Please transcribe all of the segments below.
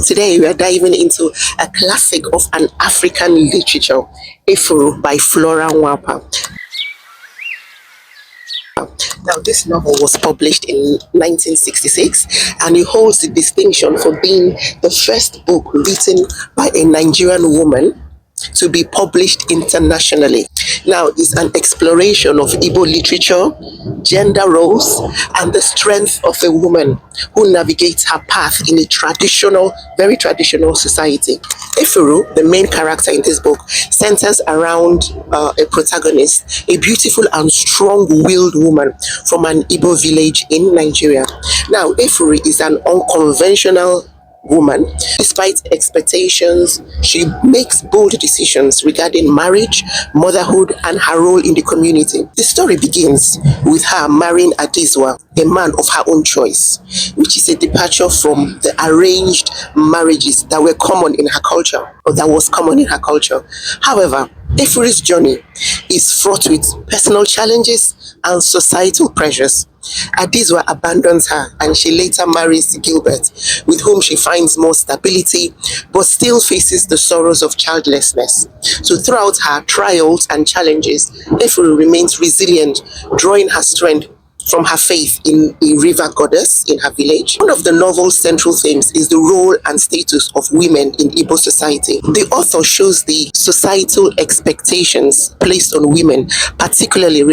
Today we are diving into a classic of an African literature, Efuru by Flora NWAPA. Now, this novel was published in 1966 and it holds the distinction for being the first book written by a Nigerian woman to be published internationally. Now, it's an exploration of Igbo literature, gender roles, and the strength of a woman who navigates her path in a very traditional society. Efuru, the main character in this book, centers around a protagonist, a beautiful and strong-willed woman from an Igbo village in Nigeria. Now, Efuru is an unconventional woman. Despite expectations, she makes bold decisions regarding marriage, motherhood, and her role in the community. The story begins with her marrying Adizwa, a man of her own choice, which is a departure from the arranged marriages that were common in her culture, or that was common in her culture. However, Efuru's journey is fraught with personal challenges and societal pressures. Adizwa abandons her and she later marries Gilbert, with whom she finds more stability, but still faces the sorrows of childlessness. So throughout her trials and challenges, Efuru remains resilient, drawing her strength from her faith in a river goddess in her village. One of the novel's central themes is the role and status of women in Igbo society. The author shows the societal expectations placed on women, particularly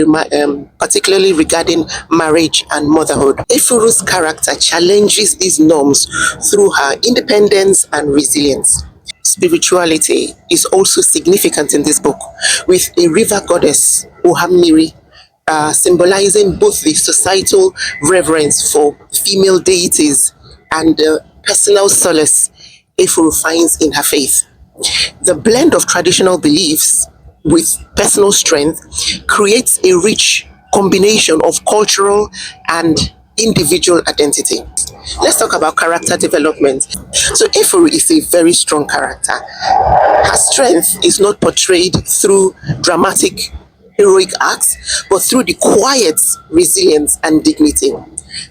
regarding marriage and motherhood. Efuru's character challenges these norms through her independence and resilience. Spirituality is also significant in this book, with a river goddess, Uhamiri, symbolizing both the societal reverence for female deities and the personal solace Efuru finds in her faith. The blend of traditional beliefs with personal strength creates a rich combination of cultural and individual identity. Let's talk about character development. So Efuru is a very strong character. Her strength is not portrayed through dramatic heroic acts, but through the quiet resilience and dignity.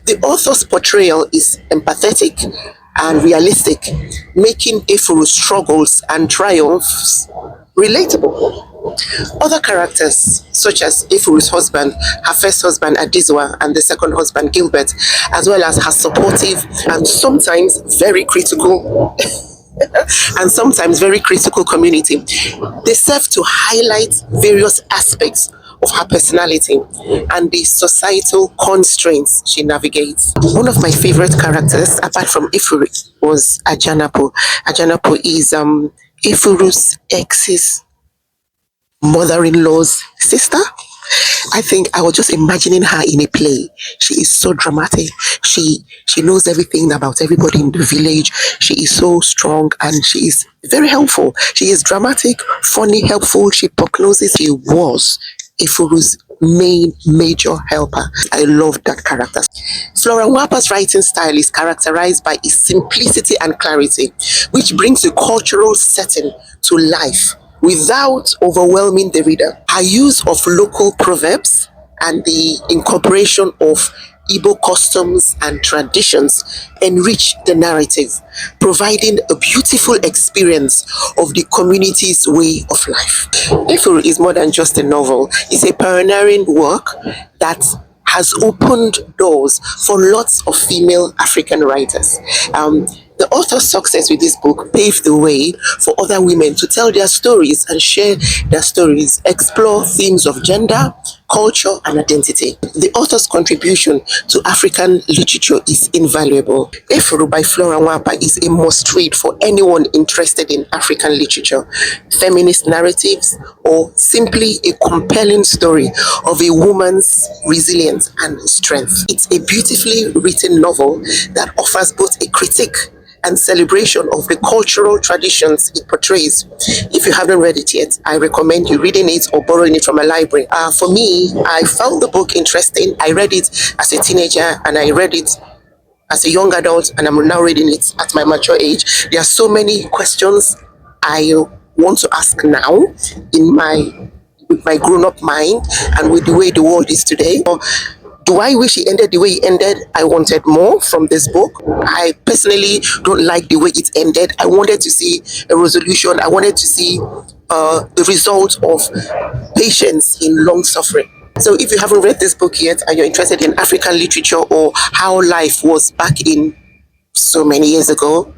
The author's portrayal is empathetic and realistic, making Efuru's struggles and triumphs relatable. Other characters, such as Efuru's husband, her first husband Adizwa, and the second husband Gilbert, as well as her supportive and sometimes very critical community, they serve to highlight various aspects of her personality and the societal constraints she navigates. One of my favorite characters, apart from Efuru, was Ajanapo. Ajanapo is Efuru's ex's mother-in-law's sister. I think I was just imagining her in a play. She is so dramatic. She knows everything about everybody in the village. She is so strong and she is very helpful. She is dramatic, funny, helpful. She prognosis. She was Efuru's major helper. I love that character. Flora NWAPA's writing style is characterized by its simplicity and clarity, which brings the cultural setting to life without overwhelming the reader. Her use of local proverbs and the incorporation of Igbo customs and traditions enrich the narrative, providing a beautiful experience of the community's way of life. Efuru is more than just a novel. It's a pioneering work that has opened doors for lots of female African writers. The author's success with this book paved the way for other women to tell their stories and share their stories, explore themes of gender, culture, and identity. The author's contribution to African literature is invaluable. Efuru by Flora NWAPA is a must-read for anyone interested in African literature, feminist narratives, or simply a compelling story of a woman's resilience and strength. It's a beautifully written novel that offers both a critique and celebration of the cultural traditions it portrays. If you haven't read it yet, I recommend you reading it or borrowing it from a library. For me, I found the book interesting. I read it as a teenager and I read it as a young adult, and I'm now reading it at my mature age. There are so many questions I want to ask now with my grown-up mind and with the way the world is today. Do I wish he ended the way he ended? I wanted more from this book. I personally don't like the way it ended. I wanted to see a resolution. I wanted to see the result of patience in long suffering. So if you haven't read this book yet and you're interested in African literature or how life was back in so many years ago,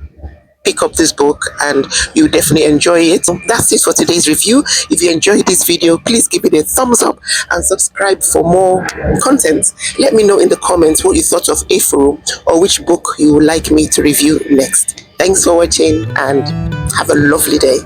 pick up this book and you definitely enjoy it. That's it for today's review. If you enjoyed this video, please give it a thumbs up and subscribe for more content. Let me know in the comments what you thought of Efuru or which book you would like me to review next. Thanks for watching and have a lovely day.